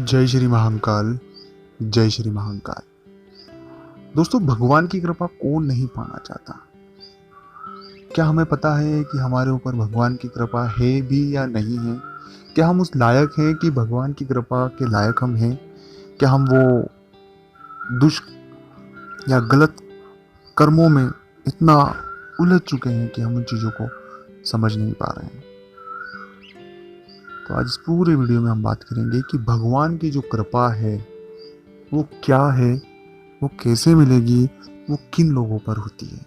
जय श्री महाकाल। जय श्री महाकाल। दोस्तों, भगवान की कृपा कौन नहीं पाना चाहता। क्या हमें पता है कि हमारे ऊपर भगवान की कृपा है भी या नहीं है? क्या हम उस लायक हैं कि भगवान की कृपा के लायक हम हैं? क्या हम वो दुष्ट या गलत कर्मों में इतना उलझ चुके हैं कि हम उन चीज़ों को समझ नहीं पा रहे हैं? तो आज इस पूरे वीडियो में हम बात करेंगे कि भगवान की जो कृपा है वो क्या है, वो कैसे मिलेगी, वो किन लोगों पर होती है,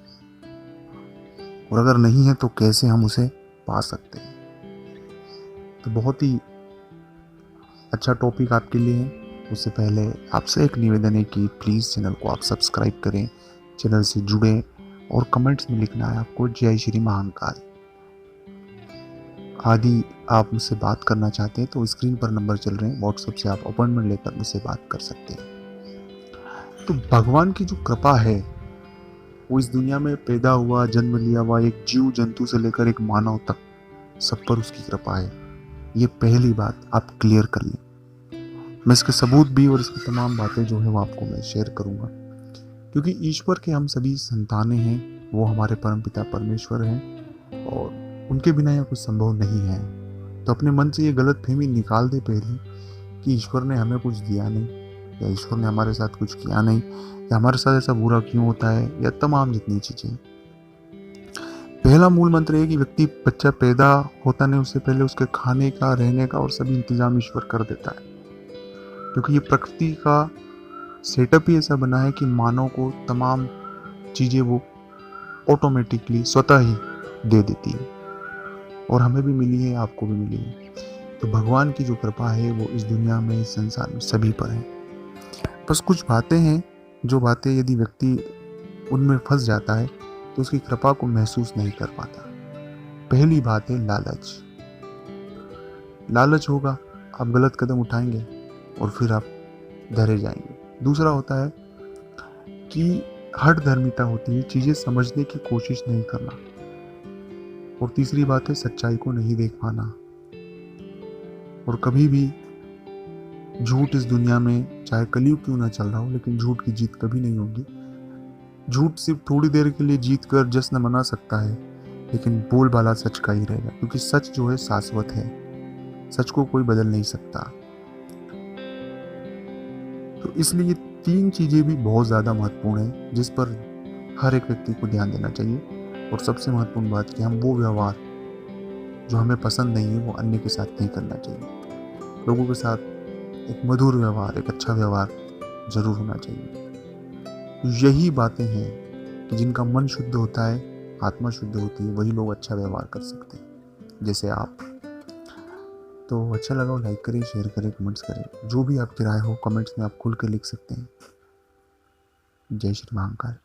और अगर नहीं है तो कैसे हम उसे पा सकते हैं। तो बहुत ही अच्छा टॉपिक आपके लिए है। उससे पहले आपसे एक निवेदन है कि प्लीज़ चैनल को आप सब्सक्राइब करें, चैनल से जुड़ें, और कमेंट्स में लिखना है आपको जय श्री महाकाल। आदि आप मुझसे बात करना चाहते हैं तो स्क्रीन पर नंबर चल रहे हैं, व्हाट्सएप से आप अपॉइंटमेंट लेकर मुझसे बात कर सकते हैं। तो भगवान की जो कृपा है वो इस दुनिया में पैदा हुआ, जन्म लिया हुआ एक जीव जंतु से लेकर एक मानव तक सब पर उसकी कृपा है। ये पहली बात आप क्लियर कर लें। मैं इसके सबूत भी और इसकी तमाम बातें जो है वो आपको मैं शेयर करूंगा, क्योंकि ईश्वर के हम सभी संतानें हैं। वो हमारे परमपिता परमेश्वर हैं और उनके बिना यह कुछ संभव नहीं है। तो अपने मन से ये गलत फहमी निकाल दे पहले कि ईश्वर ने हमें कुछ दिया नहीं, या ईश्वर ने हमारे साथ कुछ किया नहीं, या हमारे साथ ऐसा बुरा क्यों होता है, या तमाम जितनी चीज़ें। पहला मूल मंत्र है कि बच्चा पैदा होता नहीं उससे पहले उसके खाने का, रहने का और सभी इंतजाम ईश्वर कर देता है, क्योंकि ये प्रकृति का सेटअप ही ऐसा बना है कि मानव को तमाम चीज़ें वो ऑटोमेटिकली स्वतः ही दे देती है, और हमें भी मिली है, आपको भी मिली है। तो भगवान की जो कृपा है वो इस दुनिया में, इस संसार में सभी पर है। बस कुछ बातें हैं, जो बातें यदि व्यक्ति उनमें फंस जाता है तो उसकी कृपा को महसूस नहीं कर पाता। पहली बात है लालच। लालच होगा, आप गलत कदम उठाएंगे और फिर आप धरे जाएंगे। दूसरा होता है कि हठ धर्मिता होती है, चीज़ें समझने की कोशिश नहीं करना। और तीसरी बात है सच्चाई को नहीं देख पाना। और कभी भी झूठ इस दुनिया में, चाहे कलयुग क्यों ना चल रहा हो, लेकिन झूठ की जीत कभी नहीं होगी। झूठ सिर्फ थोड़ी देर के लिए जीत कर जश्न मना सकता है, लेकिन बोलबाला सच का ही रहेगा, क्योंकि सच जो है शाश्वत है। सच को कोई बदल नहीं सकता। तो इसलिए तीन चीजें भी बहुत ज्यादा महत्वपूर्ण है, जिस पर हर एक व्यक्ति को ध्यान देना चाहिए। और सबसे महत्वपूर्ण बात कि हम वो व्यवहार जो हमें पसंद नहीं है वो अन्य के साथ नहीं करना चाहिए। लोगों के साथ एक मधुर व्यवहार, एक अच्छा व्यवहार जरूर होना चाहिए। यही बातें हैं कि जिनका मन शुद्ध होता है, आत्मा शुद्ध होती है, वही लोग अच्छा व्यवहार कर सकते हैं, जैसे आप। तो अच्छा लगा हो लाइक करें, शेयर करें, कमेंट्स करें। जो भी आपकी राय हो कमेंट्स में आप खुल कर लिख सकते हैं। जय श्री महाकाल।